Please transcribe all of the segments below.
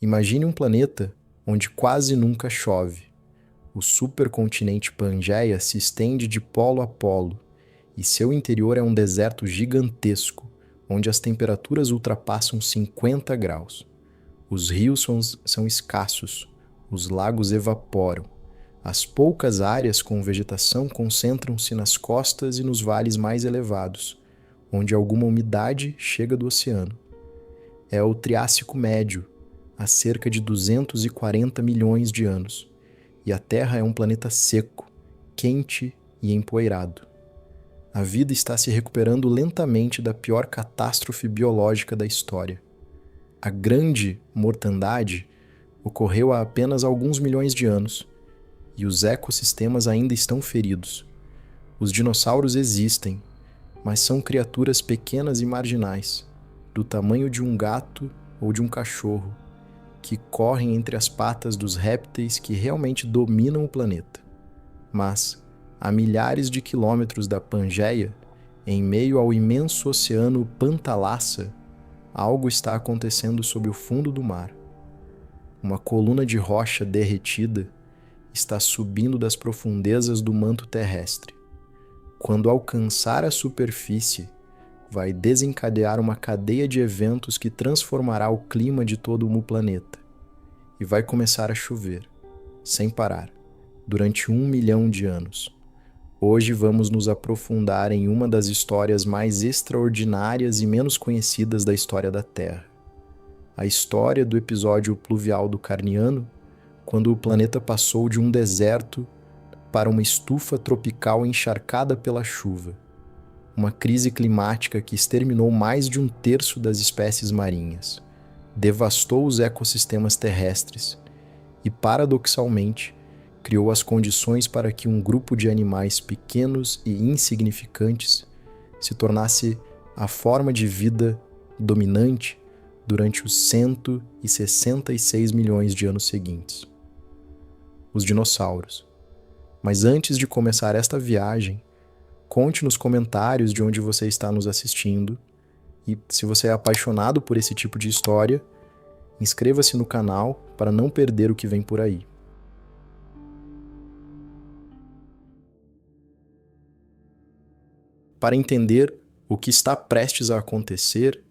Imagine um planeta onde quase nunca chove. O supercontinente Pangeia se estende de polo a polo, e seu interior é um deserto gigantesco, onde as temperaturas ultrapassam 50 graus. Os rios são escassos, os lagos evaporam. As poucas áreas com vegetação concentram-se nas costas e nos vales mais elevados, onde alguma umidade chega do oceano. É o Triássico Médio, há cerca de 240 milhões de anos, e a Terra é um planeta seco, quente e empoeirado. A vida está se recuperando lentamente da pior catástrofe biológica da história. A grande mortandade ocorreu há apenas alguns milhões de anos, e os ecossistemas ainda estão feridos. Os dinossauros existem, mas são criaturas pequenas e marginais, do tamanho de um gato ou de um cachorro, que correm entre as patas dos répteis que realmente dominam o planeta. Mas, a milhares de quilômetros da Pangeia, em meio ao imenso oceano Pantalassa, algo está acontecendo sob o fundo do mar. Uma coluna de rocha derretida está subindo das profundezas do manto terrestre. Quando alcançar a superfície, vai desencadear uma cadeia de eventos que transformará o clima de todo o planeta. E vai começar a chover, sem parar, durante 1 milhão de anos. Hoje vamos nos aprofundar em uma das histórias mais extraordinárias e menos conhecidas da história da Terra. A história do episódio pluvial do Carniano, quando o planeta passou de um deserto para uma estufa tropical encharcada pela chuva. Uma crise climática que exterminou mais de 1/3 das espécies marinhas, devastou os ecossistemas terrestres e, paradoxalmente, criou as condições para que um grupo de animais pequenos e insignificantes se tornasse a forma de vida dominante durante os 166 milhões de anos seguintes. Os dinossauros. Mas antes de começar esta viagem, conte nos comentários de onde você está nos assistindo e, se você é apaixonado por esse tipo de história, inscreva-se no canal para não perder o que vem por aí. Para entender o que está prestes a acontecer,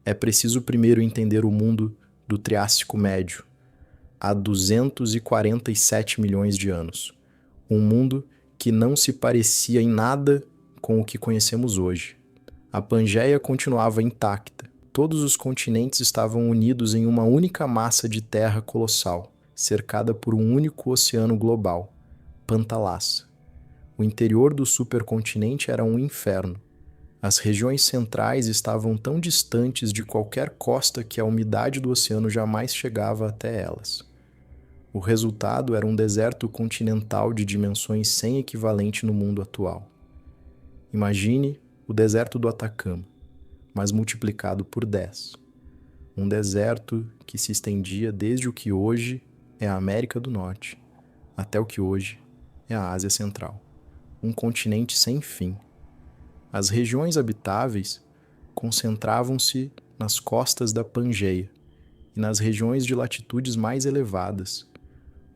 é preciso primeiro entender o mundo do Triássico Médio, há 247 milhões de anos. Um mundo que não se parecia em nada com o que conhecemos hoje. A Pangeia continuava intacta. Todos os continentes estavam unidos em uma única massa de terra colossal, cercada por um único oceano global, Pantalassa. O interior do supercontinente era um inferno. As regiões centrais estavam tão distantes de qualquer costa que a umidade do oceano jamais chegava até elas. O resultado era um deserto continental de dimensões sem equivalente no mundo atual. Imagine o deserto do Atacama, mas multiplicado por 10. Um deserto que se estendia desde o que hoje é a América do Norte até o que hoje é a Ásia Central. Um continente sem fim. As regiões habitáveis concentravam-se nas costas da Pangeia e nas regiões de latitudes mais elevadas,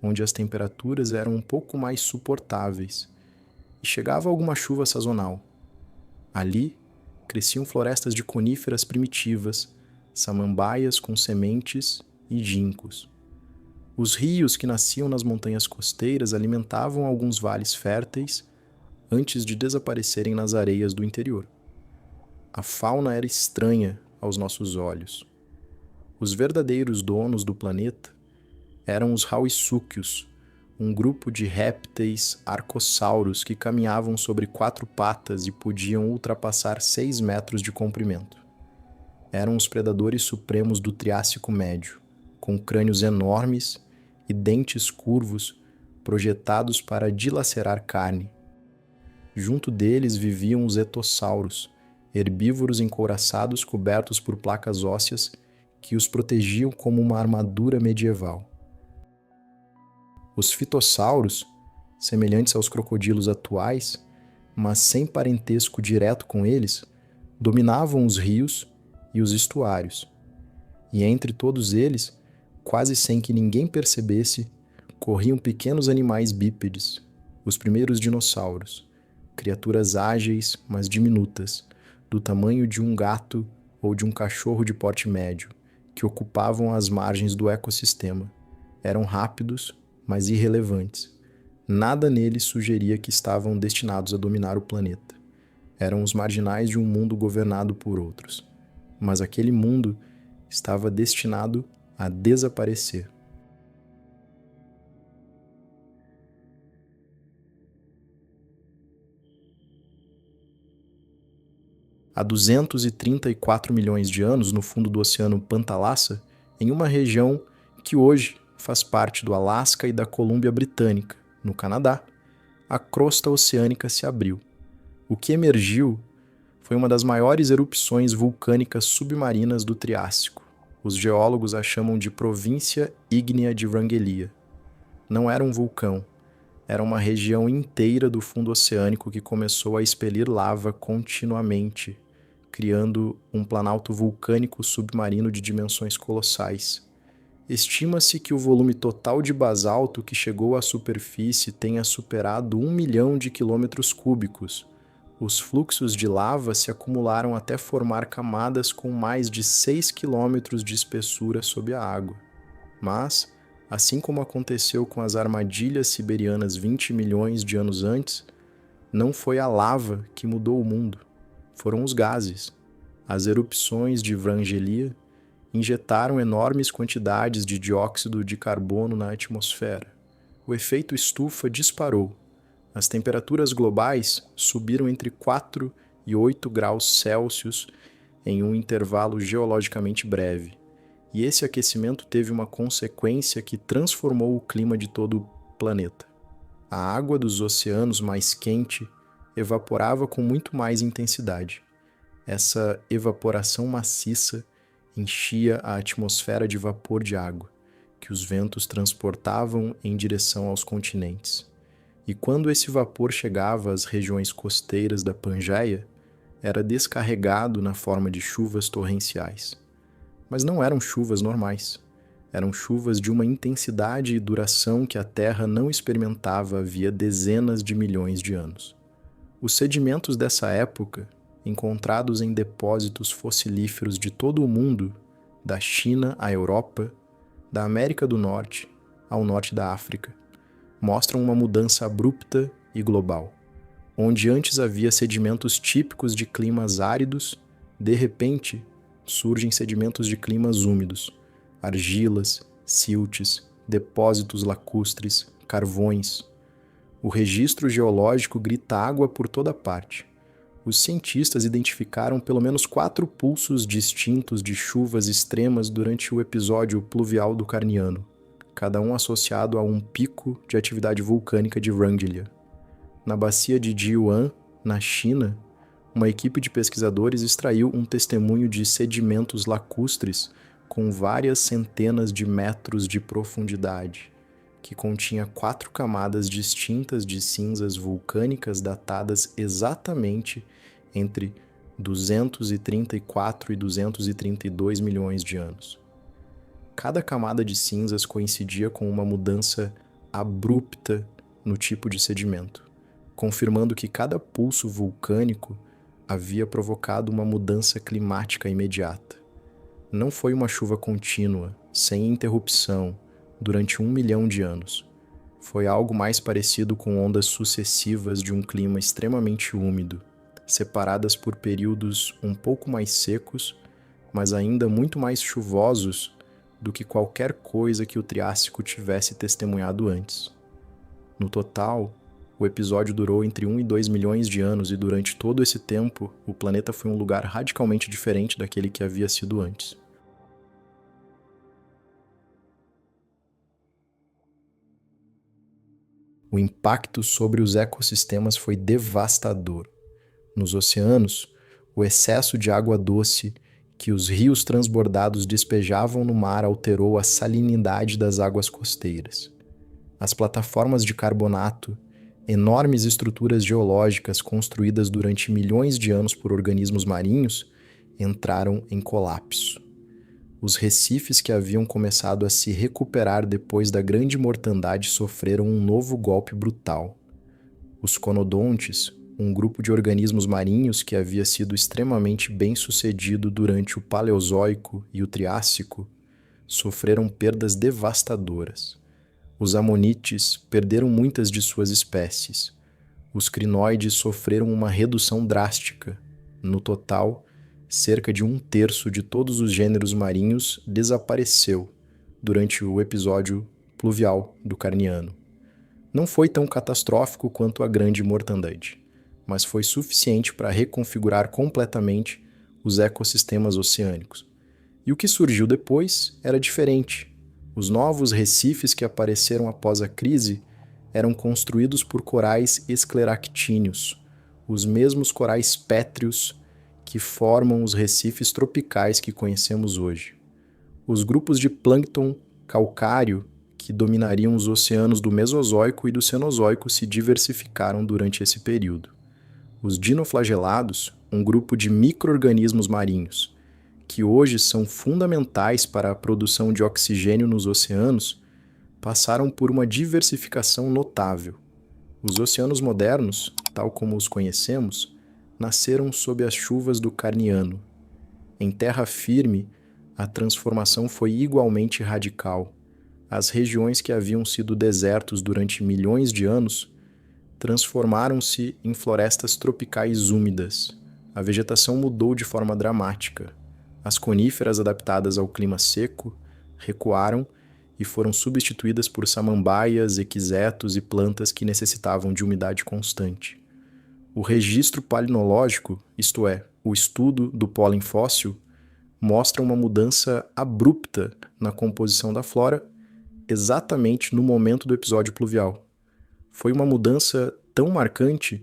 onde as temperaturas eram um pouco mais suportáveis e chegava alguma chuva sazonal. Ali, cresciam florestas de coníferas primitivas, samambaias com sementes e ginkgos. Os rios que nasciam nas montanhas costeiras alimentavam alguns vales férteis antes de desaparecerem nas areias do interior. A fauna era estranha aos nossos olhos. Os verdadeiros donos do planeta eram os rauissúquios, um grupo de répteis arcossauros que caminhavam sobre 4 patas e podiam ultrapassar 6 metros de comprimento. Eram os predadores supremos do Triássico Médio, com crânios enormes e dentes curvos projetados para dilacerar carne. Junto deles viviam os etossauros, herbívoros encouraçados cobertos por placas ósseas que os protegiam como uma armadura medieval. Os fitossauros, semelhantes aos crocodilos atuais, mas sem parentesco direto com eles, dominavam os rios e os estuários. E entre todos eles, quase sem que ninguém percebesse, corriam pequenos animais bípedes, os primeiros dinossauros, criaturas ágeis, mas diminutas, do tamanho de um gato ou de um cachorro de porte médio, que ocupavam as margens do ecossistema. Eram rápidos, mas irrelevantes. Nada neles sugeria que estavam destinados a dominar o planeta. Eram os marginais de um mundo governado por outros. Mas aquele mundo estava destinado a desaparecer. Há 234 milhões de anos, no fundo do Oceano Pantalassa, em uma região que hoje faz parte do Alasca e da Colômbia Britânica, no Canadá, a crosta oceânica se abriu. O que emergiu foi uma das maiores erupções vulcânicas submarinas do Triássico. Os geólogos a chamam de província ígnea de Wrangellia. Não era um vulcão, era uma região inteira do fundo oceânico que começou a expelir lava continuamente, criando um planalto vulcânico submarino de dimensões colossais. Estima-se que o volume total de basalto que chegou à superfície tenha superado 1 milhão de quilômetros cúbicos. Os fluxos de lava se acumularam até formar camadas com mais de 6 quilômetros de espessura sob a água. Mas, assim como aconteceu com as armadilhas siberianas 20 milhões de anos antes, não foi a lava que mudou o mundo, foram os gases. As erupções de Wrangellia injetaram enormes quantidades de dióxido de carbono na atmosfera. O efeito estufa disparou. As temperaturas globais subiram entre 4 e 8 graus Celsius em um intervalo geologicamente breve. E esse aquecimento teve uma consequência que transformou o clima de todo o planeta. A água dos oceanos mais quente evaporava com muito mais intensidade. Essa evaporação maciça enchia a atmosfera de vapor de água, que os ventos transportavam em direção aos continentes. E quando esse vapor chegava às regiões costeiras da Pangeia, era descarregado na forma de chuvas torrenciais. Mas não eram chuvas normais. Eram chuvas de uma intensidade e duração que a Terra não experimentava havia dezenas de milhões de anos. Os sedimentos dessa época, encontrados em depósitos fossilíferos de todo o mundo, da China à Europa, da América do Norte ao norte da África, mostram uma mudança abrupta e global. Onde antes havia sedimentos típicos de climas áridos, de repente surgem sedimentos de climas úmidos, argilas, siltes, depósitos lacustres, carvões. O registro geológico grita água por toda parte. Os cientistas identificaram pelo menos 4 pulsos distintos de chuvas extremas durante o episódio pluvial do Carniano, cada um associado a um pico de atividade vulcânica de Wrangellia. Na bacia de Jiuan, na China, uma equipe de pesquisadores extraiu um testemunho de sedimentos lacustres com várias centenas de metros de profundidade, que continha 4 camadas distintas de cinzas vulcânicas datadas exatamente entre 234 e 232 milhões de anos. Cada camada de cinzas coincidia com uma mudança abrupta no tipo de sedimento, confirmando que cada pulso vulcânico havia provocado uma mudança climática imediata. Não foi uma chuva contínua, sem interrupção, durante 1 milhão de anos. Foi algo mais parecido com ondas sucessivas de um clima extremamente úmido, separadas por períodos um pouco mais secos, mas ainda muito mais chuvosos do que qualquer coisa que o Triássico tivesse testemunhado antes. No total, o episódio durou entre 1 e 2 milhões de anos e durante todo esse tempo, o planeta foi um lugar radicalmente diferente daquele que havia sido antes. O impacto sobre os ecossistemas foi devastador. Nos oceanos, o excesso de água doce que os rios transbordados despejavam no mar alterou a salinidade das águas costeiras. As plataformas de carbonato, enormes estruturas geológicas construídas durante milhões de anos por organismos marinhos, entraram em colapso. Os recifes que haviam começado a se recuperar depois da grande mortandade sofreram um novo golpe brutal. Os conodontes, um grupo de organismos marinhos que havia sido extremamente bem-sucedido durante o Paleozoico e o Triássico, sofreram perdas devastadoras. Os amonites perderam muitas de suas espécies. Os crinoides sofreram uma redução drástica. No total, cerca de 1/3 de todos os gêneros marinhos desapareceu durante o episódio pluvial do Carniano. Não foi tão catastrófico quanto a grande mortandade, mas foi suficiente para reconfigurar completamente os ecossistemas oceânicos. E o que surgiu depois era diferente. Os novos recifes que apareceram após a crise eram construídos por corais escleractíneos, os mesmos corais pétreos que formam os recifes tropicais que conhecemos hoje. Os grupos de plâncton calcário que dominariam os oceanos do Mesozoico e do Cenozoico se diversificaram durante esse período. Os dinoflagelados, um grupo de micro-organismos marinhos, que hoje são fundamentais para a produção de oxigênio nos oceanos, passaram por uma diversificação notável. Os oceanos modernos, tal como os conhecemos, nasceram sob as chuvas do Carniano. Em terra firme, a transformação foi igualmente radical. As regiões que haviam sido desertos durante milhões de anos transformaram-se em florestas tropicais úmidas. A vegetação mudou de forma dramática. As coníferas adaptadas ao clima seco recuaram e foram substituídas por samambaias, equisetos e plantas que necessitavam de umidade constante. O registro palinológico, isto é, o estudo do pólen fóssil, mostra uma mudança abrupta na composição da flora exatamente no momento do episódio pluvial. Foi uma mudança tão marcante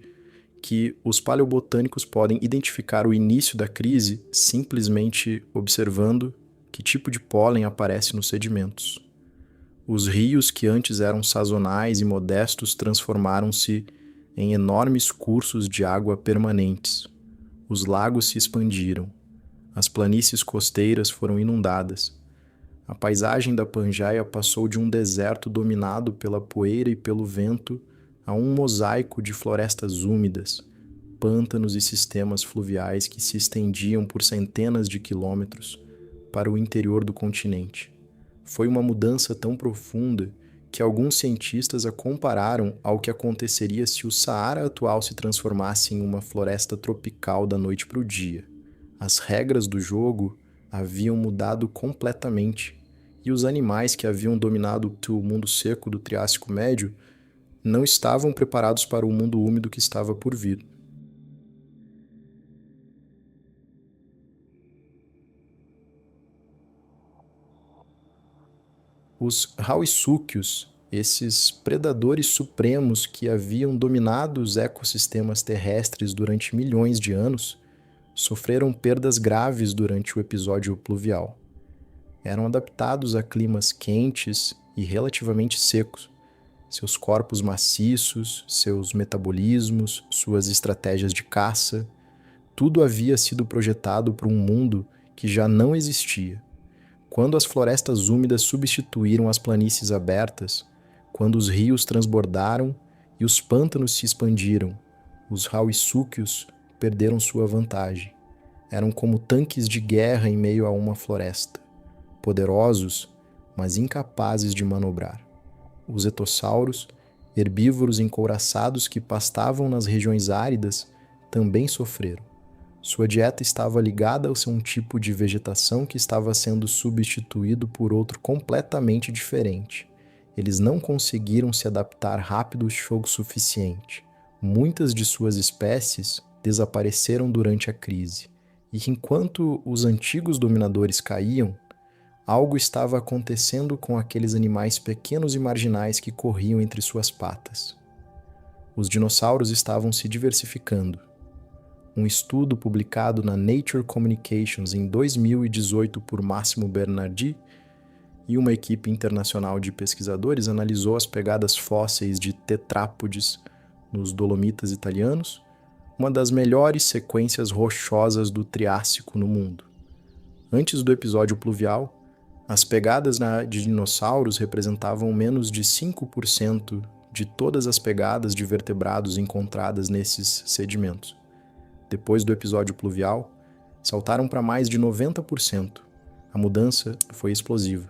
que os paleobotânicos podem identificar o início da crise simplesmente observando que tipo de pólen aparece nos sedimentos. Os rios que antes eram sazonais e modestos transformaram-se em enormes cursos de água permanentes. Os lagos se expandiram. As planícies costeiras foram inundadas. A paisagem da Pangeia passou de um deserto dominado pela poeira e pelo vento a um mosaico de florestas úmidas, pântanos e sistemas fluviais que se estendiam por centenas de quilômetros para o interior do continente. Foi uma mudança tão profunda que alguns cientistas a compararam ao que aconteceria se o Saara atual se transformasse em uma floresta tropical da noite para o dia. As regras do jogo haviam mudado completamente, e os animais que haviam dominado o mundo seco do Triássico Médio não estavam preparados para o mundo úmido que estava por vir. Os rauissúquios, esses predadores supremos que haviam dominado os ecossistemas terrestres durante milhões de anos, sofreram perdas graves durante o episódio pluvial. Eram adaptados a climas quentes e relativamente secos. Seus corpos maciços, seus metabolismos, suas estratégias de caça, tudo havia sido projetado para um mundo que já não existia. Quando as florestas úmidas substituíram as planícies abertas, quando os rios transbordaram e os pântanos se expandiram, os rauissúquios perderam sua vantagem. Eram como tanques de guerra em meio a uma floresta, poderosos, mas incapazes de manobrar. Os etossauros, herbívoros encouraçados que pastavam nas regiões áridas, também sofreram. Sua dieta estava ligada a um tipo de vegetação que estava sendo substituído por outro completamente diferente. Eles não conseguiram se adaptar rápido o suficiente. Muitas de suas espécies desapareceram durante a crise. E enquanto os antigos dominadores caíam, algo estava acontecendo com aqueles animais pequenos e marginais que corriam entre suas patas. Os dinossauros estavam se diversificando. Um estudo publicado na Nature Communications em 2018 por Massimo Bernardi e uma equipe internacional de pesquisadores analisou as pegadas fósseis de tetrápodes nos Dolomitas italianos, uma das melhores sequências rochosas do Triássico no mundo. Antes do episódio pluvial, as pegadas de dinossauros representavam menos de 5% de todas as pegadas de vertebrados encontradas nesses sedimentos. Depois do episódio pluvial, saltaram para mais de 90%. A mudança foi explosiva.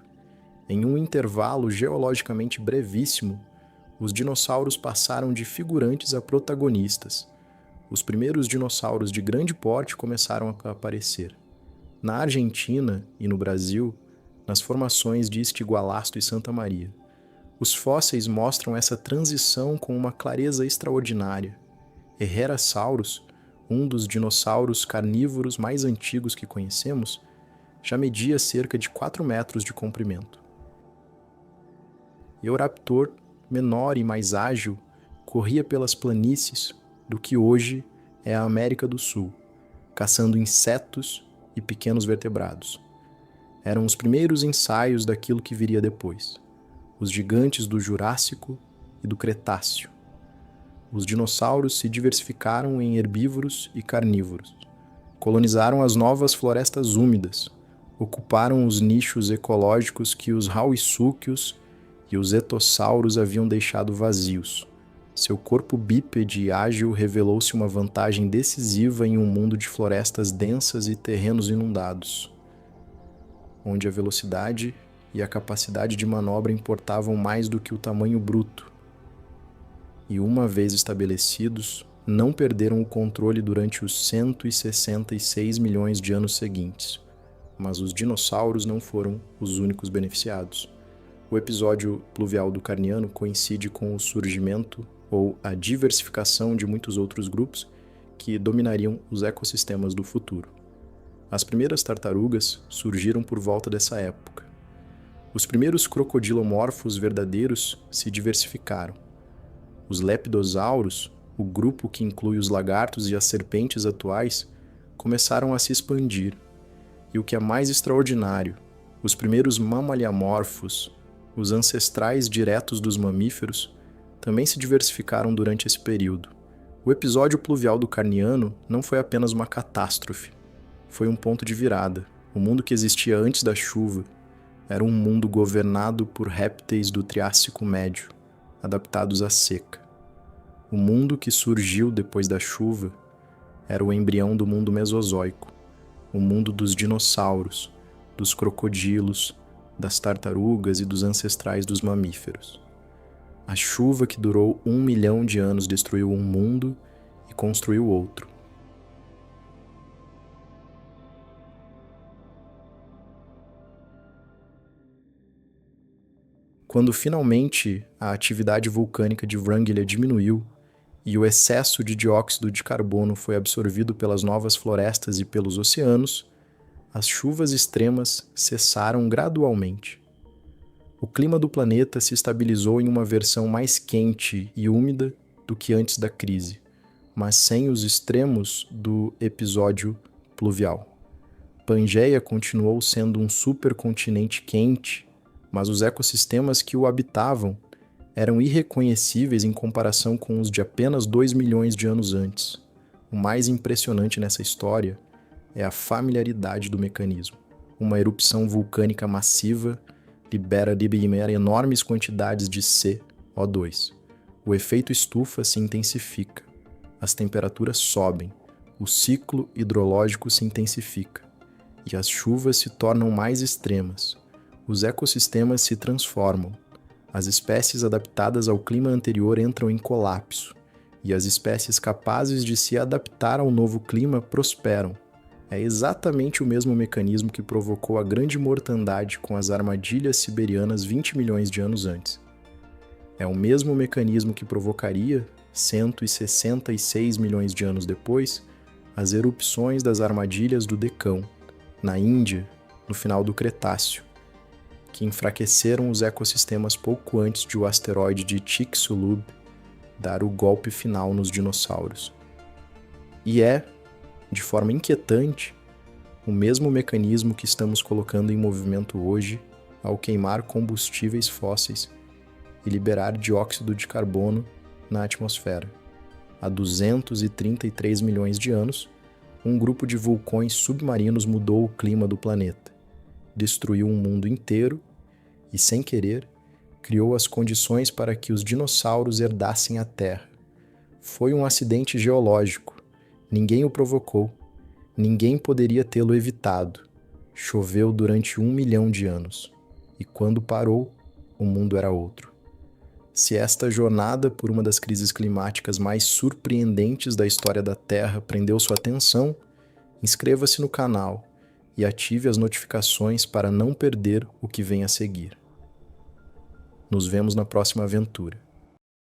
Em um intervalo geologicamente brevíssimo, os dinossauros passaram de figurantes a protagonistas. Os primeiros dinossauros de grande porte começaram a aparecer. Na Argentina e no Brasil, nas formações de Estigualasto e Santa Maria. Os fósseis mostram essa transição com uma clareza extraordinária. Herrerasaurus, um dos dinossauros carnívoros mais antigos que conhecemos, já media cerca de 4 metros de comprimento. Eoraptor, menor e mais ágil, corria pelas planícies do que hoje é a América do Sul, caçando insetos e pequenos vertebrados. Eram os primeiros ensaios daquilo que viria depois, os gigantes do Jurássico e do Cretáceo. Os dinossauros se diversificaram em herbívoros e carnívoros, colonizaram as novas florestas úmidas, ocuparam os nichos ecológicos que os rauissúquios e os etossauros haviam deixado vazios. Seu corpo bípede e ágil revelou-se uma vantagem decisiva em um mundo de florestas densas e terrenos inundados, onde a velocidade e a capacidade de manobra importavam mais do que o tamanho bruto. E uma vez estabelecidos, não perderam o controle durante os 166 milhões de anos seguintes. Mas os dinossauros não foram os únicos beneficiados. O episódio pluvial do Carniano coincide com o surgimento ou a diversificação de muitos outros grupos que dominariam os ecossistemas do futuro. As primeiras tartarugas surgiram por volta dessa época. Os primeiros crocodilomorfos verdadeiros se diversificaram. Os lepidosauros, o grupo que inclui os lagartos e as serpentes atuais, começaram a se expandir. E o que é mais extraordinário, os primeiros mamaliamorfos, os ancestrais diretos dos mamíferos, também se diversificaram durante esse período. O episódio pluvial do Carniano não foi apenas uma catástrofe. Foi um ponto de virada. O mundo que existia antes da chuva era um mundo governado por répteis do Triássico Médio, adaptados à seca. O mundo que surgiu depois da chuva era o embrião do mundo mesozoico, o mundo dos dinossauros, dos crocodilos, das tartarugas e dos ancestrais dos mamíferos. A chuva que durou 1 milhão de anos destruiu um mundo e construiu outro. Quando finalmente a atividade vulcânica de Wrangell diminuiu e o excesso de dióxido de carbono foi absorvido pelas novas florestas e pelos oceanos, as chuvas extremas cessaram gradualmente. O clima do planeta se estabilizou em uma versão mais quente e úmida do que antes da crise, mas sem os extremos do episódio pluvial. Pangeia continuou sendo um supercontinente quente, mas os ecossistemas que o habitavam eram irreconhecíveis em comparação com os de apenas 2 milhões de anos antes. O mais impressionante nessa história é a familiaridade do mecanismo. Uma erupção vulcânica massiva libera enormes quantidades de CO2. O efeito estufa se intensifica. As temperaturas sobem. O ciclo hidrológico se intensifica. E as chuvas se tornam mais extremas. Os ecossistemas se transformam. As espécies adaptadas ao clima anterior entram em colapso. E as espécies capazes de se adaptar ao novo clima prosperam. É exatamente o mesmo mecanismo que provocou a grande mortandade com as armadilhas siberianas 20 milhões de anos antes. É o mesmo mecanismo que provocaria, 166 milhões de anos depois, as erupções das armadilhas do Decão, na Índia, no final do Cretáceo, que enfraqueceram os ecossistemas pouco antes de o asteroide de Chicxulub dar o golpe final nos dinossauros. E de forma inquietante, o mesmo mecanismo que estamos colocando em movimento hoje ao queimar combustíveis fósseis e liberar dióxido de carbono na atmosfera. Há 233 milhões de anos, um grupo de vulcões submarinos mudou o clima do planeta, destruiu um mundo inteiro e, sem querer, criou as condições para que os dinossauros herdassem a Terra. Foi um acidente geológico. Ninguém o provocou. Ninguém poderia tê-lo evitado. Choveu durante 1 milhão de anos. E quando parou, o mundo era outro. Se esta jornada por uma das crises climáticas mais surpreendentes da história da Terra prendeu sua atenção, inscreva-se no canal e ative as notificações para não perder o que vem a seguir. Nos vemos na próxima aventura.